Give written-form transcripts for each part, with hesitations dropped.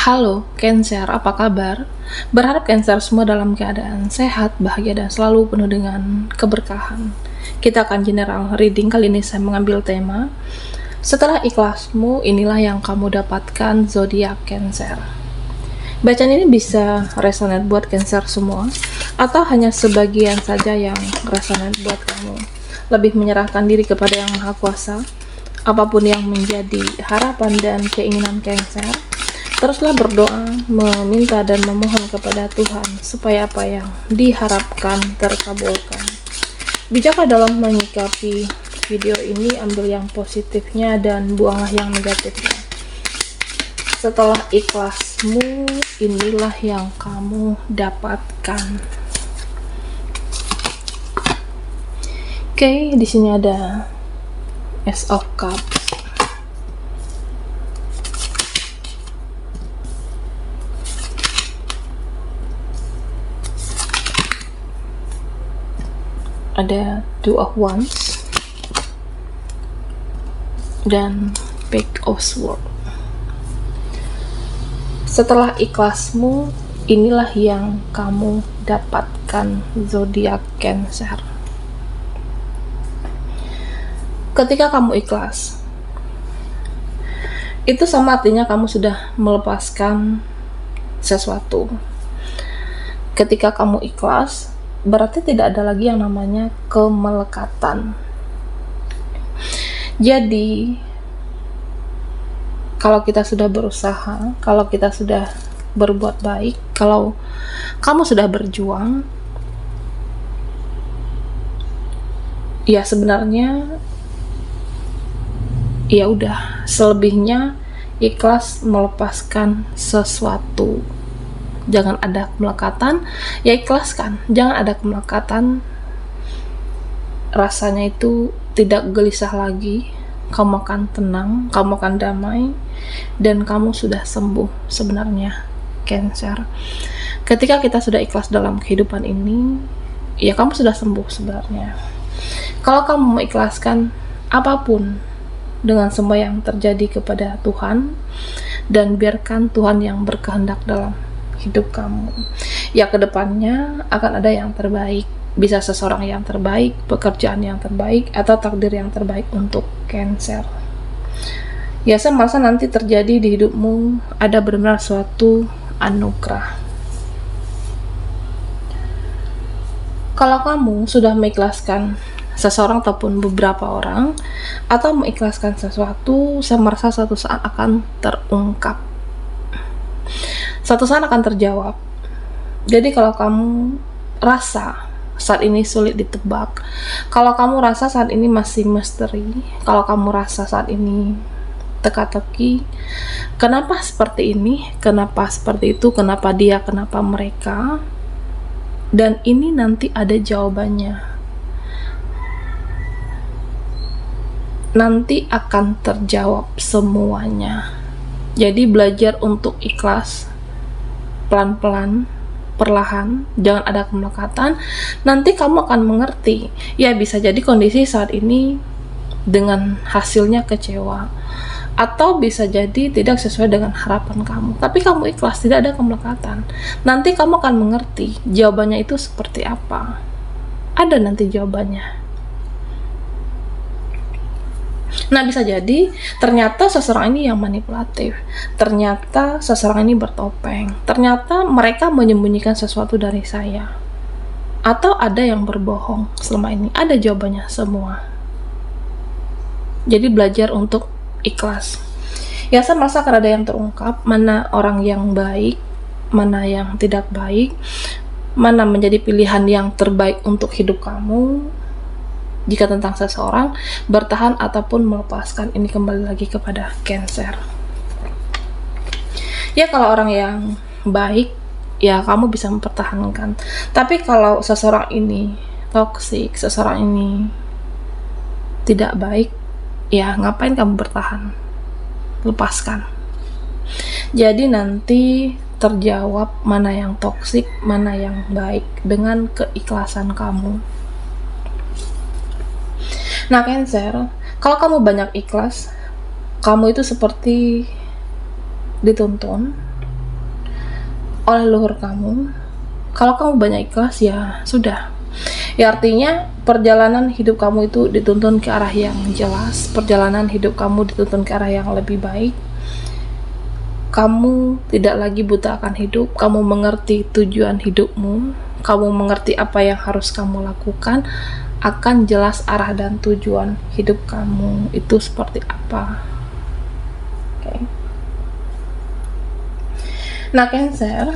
Halo, Cancer, apa kabar? Berharap Cancer semua dalam keadaan sehat, bahagia, dan selalu penuh dengan keberkahan. Kita akan general reading. Kali ini saya mengambil tema setelah ikhlasmu, inilah yang kamu dapatkan, zodiak Cancer. Bacaan ini bisa resonate buat Cancer semua, atau hanya sebagian saja yang resonate buat kamu. Lebih menyerahkan diri kepada Yang Maha Kuasa, apapun yang menjadi harapan dan keinginan Cancer. Teruslah berdoa, meminta dan memohon kepada Tuhan supaya apa yang diharapkan terkabulkan. Bijaklah dalam menyikapi video ini, ambil yang positifnya dan buanglah yang negatifnya. Setelah ikhlasmu, inilah yang kamu dapatkan. Oke, di sini ada Ace of Cups. Ada Two of Wands dan Page of Swords. Setelah ikhlasmu, inilah yang kamu dapatkan, zodiak Cancer. Ketika kamu ikhlas, itu sama artinya kamu sudah melepaskan sesuatu. Ketika kamu ikhlas, berarti tidak ada lagi yang namanya kemelekatan. Jadi, kalau kita sudah berusaha, kalau kita sudah berbuat baik, kalau kamu sudah berjuang, ya sebenarnya ya udah, selebihnya ikhlas melepaskan sesuatu. Jangan ada kemelekatan, ya ikhlaskan. Jangan ada kemelekatan, rasanya itu tidak gelisah lagi. Kamu akan tenang, kamu akan damai, dan kamu sudah sembuh sebenarnya, Cancer. Ketika kita sudah ikhlas dalam kehidupan ini, ya kamu sudah sembuh sebenarnya. Kalau kamu mengikhlaskan apapun dengan semua yang terjadi kepada Tuhan, dan biarkan Tuhan yang berkehendak dalam hidup kamu, ya kedepannya akan ada yang terbaik. Bisa seseorang yang terbaik, pekerjaan yang terbaik, atau takdir yang terbaik untuk Cancer. Ya, saya merasa nanti terjadi di hidupmu ada benar-benar suatu anugerah. Kalau kamu sudah mengikhlaskan seseorang ataupun beberapa orang, atau mengikhlaskan sesuatu, saya merasa suatu saat akan terungkap, suatu saat akan terjawab. Jadi kalau kamu rasa saat ini sulit ditebak, kalau kamu rasa saat ini masih misteri, kalau kamu rasa saat ini teka-teki, kenapa seperti ini, kenapa seperti itu, kenapa dia, kenapa mereka, dan ini nanti ada jawabannya. Nanti akan terjawab semuanya. Jadi belajar untuk ikhlas, pelan-pelan, perlahan, jangan ada kemelekatan. Nanti kamu akan mengerti. Ya, bisa jadi kondisi saat ini dengan hasilnya kecewa, atau bisa jadi tidak sesuai dengan harapan kamu, tapi kamu ikhlas, tidak ada kemelekatan. Nanti kamu akan mengerti jawabannya itu seperti apa. Ada nanti jawabannya. Nah, bisa jadi ternyata seseorang ini yang manipulatif, ternyata seseorang ini bertopeng, ternyata mereka menyembunyikan sesuatu dari saya, atau ada yang berbohong selama ini. Ada jawabannya semua. Jadi belajar untuk ikhlas. Ya, saya merasa akan ada yang terungkap, mana orang yang baik, mana yang tidak baik, mana menjadi pilihan yang terbaik untuk hidup kamu. Jika tentang seseorang, bertahan ataupun melepaskan, ini kembali lagi kepada Cancer. Ya, kalau orang yang baik, ya kamu bisa mempertahankan. Tapi kalau seseorang ini toksik, seseorang ini tidak baik, ya ngapain kamu bertahan? Lepaskan. Jadi nanti terjawab mana yang toksik, mana yang baik dengan keikhlasan kamu. Nah, Cancer, kalau kamu banyak ikhlas, kamu itu seperti dituntun, oleh leluhur kamu. Kalau kamu banyak ikhlas, ya sudah. Ya artinya perjalanan hidup kamu itu dituntun ke arah yang jelas, perjalanan hidup kamu dituntun ke arah yang lebih baik. Kamu tidak lagi buta akan hidup, kamu mengerti tujuan hidupmu, kamu mengerti apa yang harus kamu lakukan, akan jelas arah dan tujuan hidup kamu itu seperti apa. Oke. Nah, Cancer,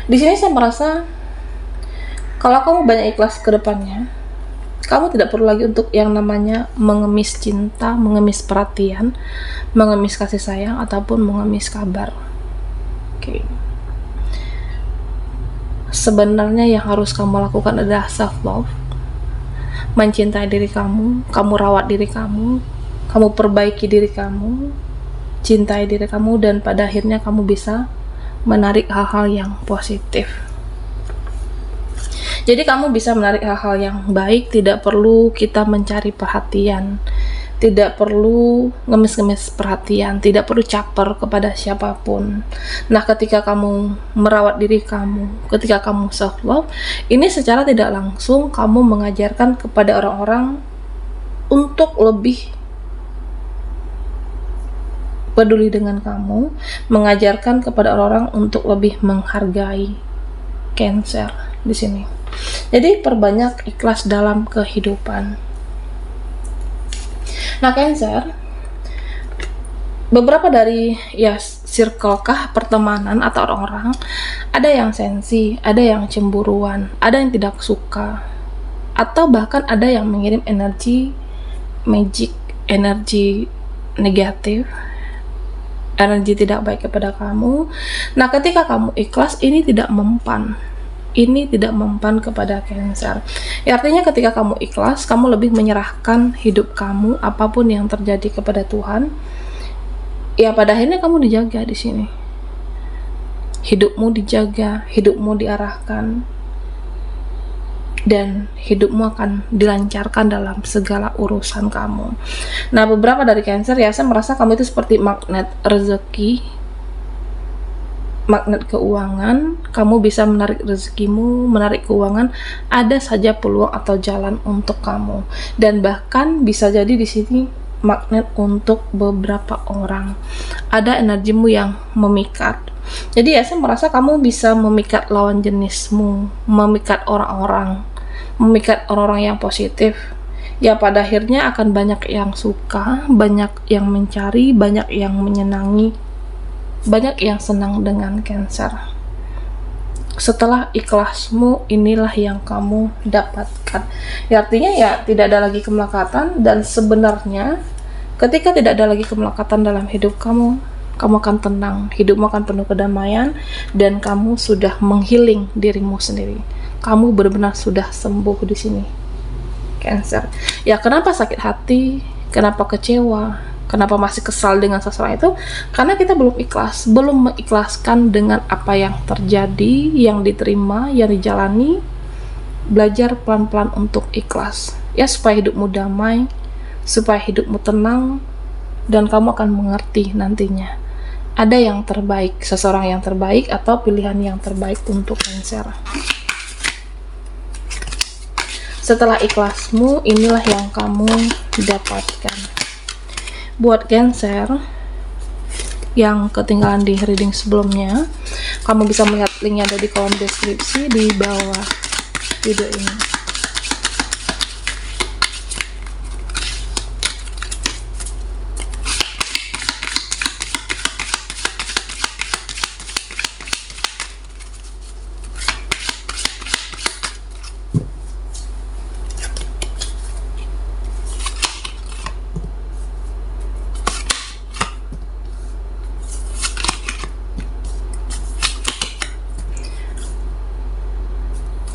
di sini saya merasa kalau kamu banyak ikhlas ke depannya, kamu tidak perlu lagi untuk yang namanya mengemis cinta, mengemis perhatian, mengemis kasih sayang, ataupun mengemis kabar. Oke. Sebenarnya yang harus kamu lakukan adalah self-love. Mencintai diri kamu, kamu rawat diri kamu perbaiki diri kamu, cintai diri kamu, dan pada akhirnya kamu bisa menarik hal-hal yang positif. Jadi kamu bisa menarik hal-hal yang baik, tidak perlu kita mencari perhatian, tidak perlu ngemis-ngemis perhatian, tidak perlu caper kepada siapapun. Nah, ketika kamu merawat diri kamu, ketika kamu self-love, ini secara tidak langsung kamu mengajarkan kepada orang-orang untuk lebih peduli dengan kamu, mengajarkan kepada orang-orang untuk lebih menghargai Cancer di sini. Jadi perbanyak ikhlas dalam kehidupan. Nah, Cancer, beberapa dari circle kah, pertemanan atau orang-orang, ada yang sensi, ada yang cemburuan, ada yang tidak suka, atau bahkan ada yang mengirim energi magic, energi negatif, energi tidak baik kepada kamu. Nah, ketika kamu ikhlas, ini tidak mempan kepada Cancer. Ya, artinya ketika kamu ikhlas, kamu lebih menyerahkan hidup kamu, apapun yang terjadi, kepada Tuhan. Ya, pada akhirnya kamu dijaga di sini. Hidupmu dijaga, hidupmu diarahkan, dan hidupmu akan dilancarkan dalam segala urusan kamu. Nah, beberapa dari Cancer, ya, saya merasa kamu itu seperti magnet rezeki, magnet keuangan. Kamu bisa menarik rezekimu, menarik keuangan, ada saja peluang atau jalan untuk kamu. Dan bahkan bisa jadi di sini magnet untuk beberapa orang. Ada energimu yang memikat. Jadi ya, saya merasa kamu bisa memikat lawan jenismu, memikat orang-orang yang positif. Ya, pada akhirnya akan banyak yang suka, banyak yang mencari, banyak yang menyenangi, banyak yang senang dengan Cancer. Setelah ikhlasmu, inilah yang kamu dapatkan. Ya, artinya ya tidak ada lagi kemelekatan, dan sebenarnya ketika tidak ada lagi kemelekatan dalam hidup kamu, kamu akan tenang, hidupmu akan penuh kedamaian, dan kamu sudah menghealing dirimu sendiri. Kamu benar-benar sudah sembuh di sini, Cancer. Ya, kenapa sakit hati, kenapa kecewa, kenapa masih kesal dengan seseorang itu? Karena kita belum ikhlas, belum mengikhlaskan dengan apa yang terjadi, yang diterima, yang dijalani. Belajar pelan-pelan untuk ikhlas, ya, supaya hidupmu damai, supaya hidupmu tenang, dan kamu akan mengerti nantinya ada yang terbaik, seseorang yang terbaik, atau pilihan yang terbaik untuk Cancer. Setelah ikhlasmu, inilah yang kamu dapatkan. Buat Cancer yang ketinggalan di reading sebelumnya, kamu bisa melihat linknya ada di kolom deskripsi di bawah video ini.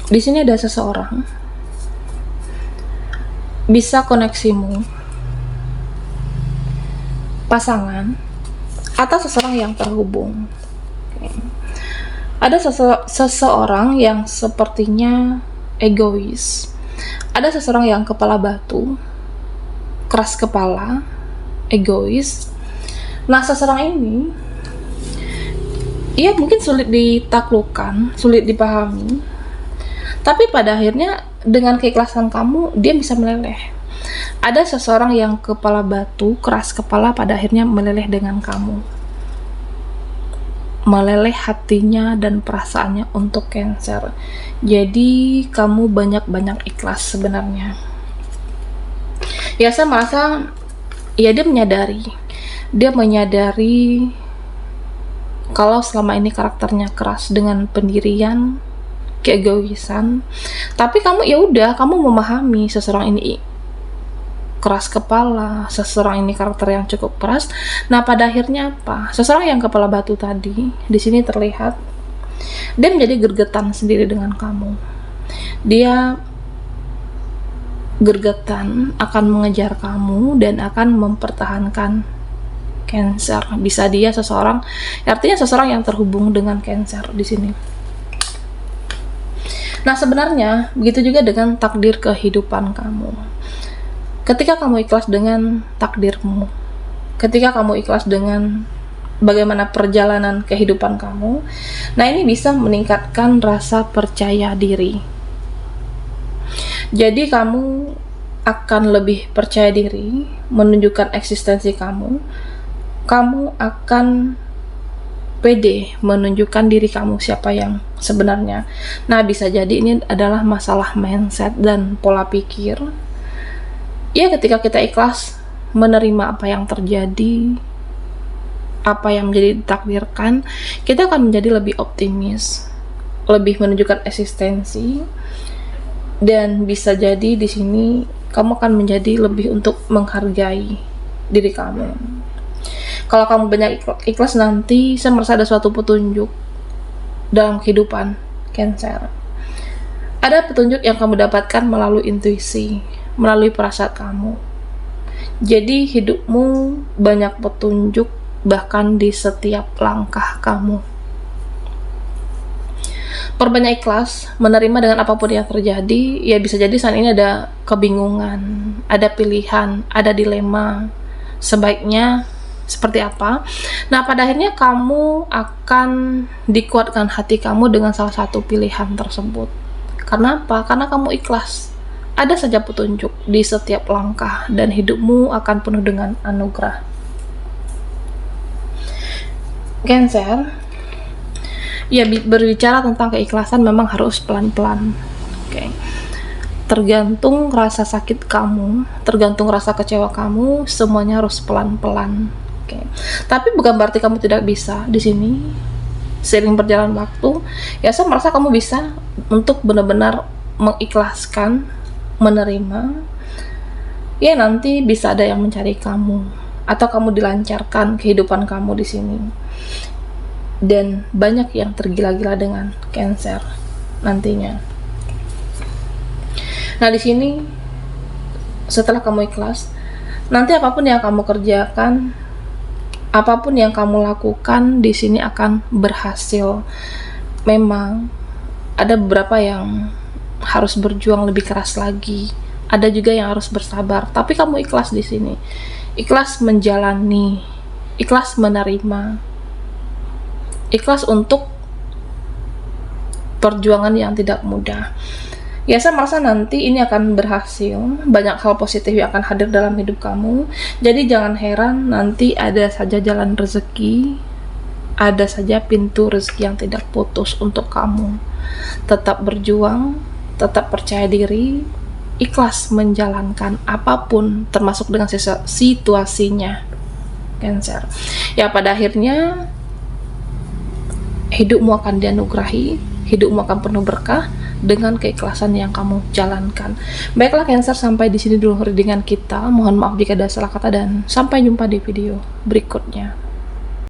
Di sini ada seseorang, bisa koneksimu, pasangan, atau seseorang yang terhubung. Ada seseorang yang sepertinya egois, ada seseorang yang kepala batu, keras kepala, egois. Nah, seseorang ini Iya, mungkin sulit ditaklukkan, sulit dipahami, tapi pada akhirnya dengan keikhlasan kamu, dia bisa meleleh. Ada seseorang yang kepala batu, keras kepala, pada akhirnya meleleh dengan kamu. Meleleh hatinya dan perasaannya untuk Cancer. Jadi kamu banyak-banyak ikhlas sebenarnya. Ya, saya merasa ya dia menyadari kalau selama ini karakternya keras dengan pendirian, keegoisan. Tapi kamu ya udah, kamu memahami seseorang ini keras kepala, seseorang ini karakter yang cukup keras. Nah, pada akhirnya apa? Seseorang yang kepala batu tadi di sini terlihat dia menjadi gergetan sendiri dengan kamu. Dia gergetan akan mengejar kamu dan akan mempertahankan Cancer. Bisa dia seseorang, artinya seseorang yang terhubung dengan Cancer di sini. Nah, sebenarnya begitu juga dengan takdir kehidupan kamu. Ketika kamu ikhlas dengan takdirmu, ketika kamu ikhlas dengan bagaimana perjalanan kehidupan kamu, nah ini bisa meningkatkan rasa percaya diri. Jadi kamu akan lebih percaya diri, menunjukkan eksistensi kamu. Kamu akan pede menunjukkan diri kamu siapa yang sebenarnya. Nah, bisa jadi ini adalah masalah mindset dan pola pikir. Ya, ketika kita ikhlas menerima apa yang terjadi, apa yang menjadi ditakdirkan, kita akan menjadi lebih optimis, lebih menunjukkan eksistensi, dan bisa jadi di sini kamu akan menjadi lebih untuk menghargai diri kamu. Kalau kamu banyak ikhlas, nanti saya merasa ada suatu petunjuk dalam kehidupan Cancer. Ada petunjuk yang kamu dapatkan melalui intuisi, melalui perasaan kamu. Jadi hidupmu banyak petunjuk bahkan di setiap langkah kamu. Perbanyak ikhlas, menerima dengan apapun yang terjadi. Ya, bisa jadi saat ini ada kebingungan, ada pilihan, ada dilema. Sebaiknya seperti apa? Nah, pada akhirnya kamu akan dikuatkan hati kamu dengan salah satu pilihan tersebut. Karena apa? Karena kamu ikhlas. Ada saja petunjuk di setiap langkah dan hidupmu akan penuh dengan anugerah. Cancer, ya, berbicara tentang keikhlasan memang harus pelan-pelan. Oke. Tergantung rasa sakit kamu, tergantung rasa kecewa kamu, semuanya harus pelan-pelan. Oke. Tapi bukan berarti kamu tidak bisa di sini. Seiring berjalan waktu, ya saya merasa kamu bisa untuk benar-benar mengikhlaskan, menerima. Ya, nanti bisa ada yang mencari kamu atau kamu dilancarkan kehidupan kamu di sini. Dan banyak yang tergila-gila dengan Cancer nantinya. Nah, di sini setelah kamu ikhlas, nanti apapun yang kamu kerjakan, apapun yang kamu lakukan di sini akan berhasil. Memang ada beberapa yang harus berjuang lebih keras lagi, ada juga yang harus bersabar, tapi kamu ikhlas di sini. Ikhlas menjalani, ikhlas menerima, ikhlas untuk perjuangan yang tidak mudah. Ya, saya merasa nanti ini akan berhasil. Banyak hal positif yang akan hadir dalam hidup kamu. Jadi jangan heran nanti ada saja jalan rezeki, ada saja pintu rezeki yang tidak putus untuk kamu. Tetap berjuang, tetap percaya diri, ikhlas menjalankan apapun termasuk dengan situasinya, Cancer. Ya, pada akhirnya hidupmu akan dianugerahi, hidupmu akan penuh berkah dengan keikhlasan yang kamu jalankan. Baiklah Cancer, sampai di sini dulu readingan kita. Mohon maaf jika ada salah kata dan sampai jumpa di video berikutnya.